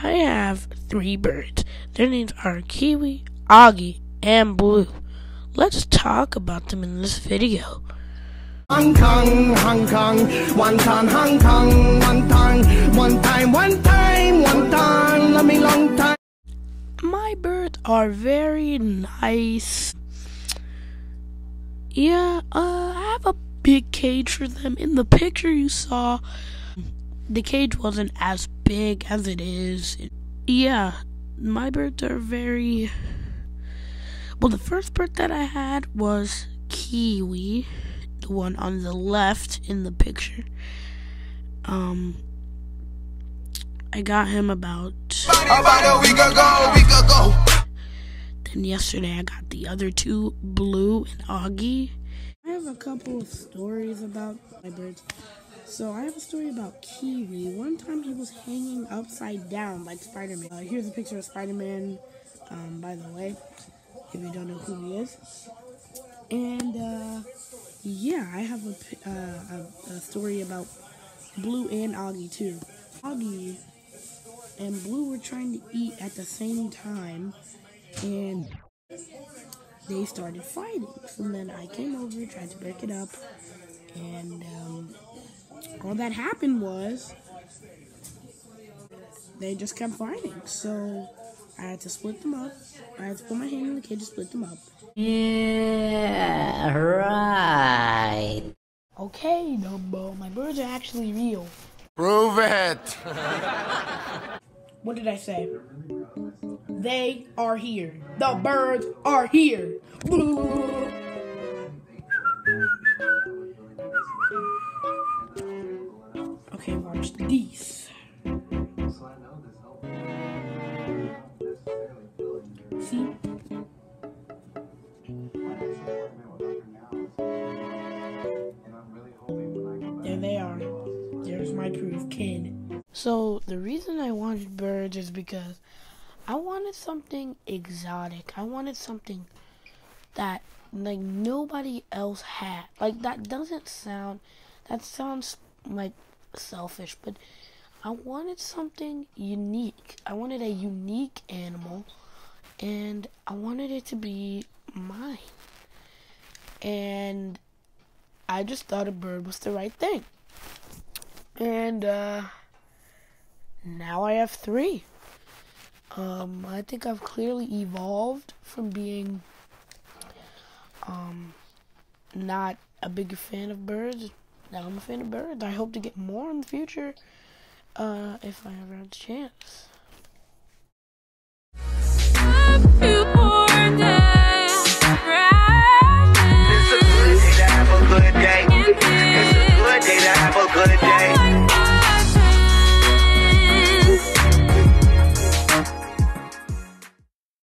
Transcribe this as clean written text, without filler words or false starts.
I have 3 birds. Their names are Kiwi, Augie, and Blue. Let's talk about them in this video. Hong Kong, Hong Kong, wonton, Hong Kong, wonton, one time, let me long time. My birds are very nice. Yeah, I have a big cage for them. In the picture you saw, the cage wasn't as big as it is. Yeah, my birds are very... Well, the first bird that I had was Kiwi, the one on the left in the picture. I got him about a week ago. Then yesterday I got the other 2, Blue and Augie. I have a couple of stories about my birds. So I have a story about Kiwi. One time he was hanging upside down like Spider-Man. Here's a picture of Spider-Man, by the way, if you don't know who he is. And yeah, I have a story about Blue and Augie too. Augie and Blue were trying to eat at the same time, and they started fighting. So then I came over, tried to break it up, and all that happened was they just kept fighting. So I had to split them up. I had to put my hand in the cage to split them up. Yeah, right. Okay, Dumbo, my birds are actually real. Prove it. What did I say? They are here. The birds are here. Okay, watch these. See? There they are. There's my proof, kid. So, the reason I wanted birds is because I wanted something exotic. I wanted something that, like, nobody else had. Like, that sounds, like, selfish, but I wanted something unique. I wanted a unique animal, and I wanted it to be mine. And I just thought a bird was the right thing. And, now I have 3. I think I've clearly evolved from being, not a big fan of birds. Now I'm a fan of birds. I hope to get more in the future, if I ever have the chance.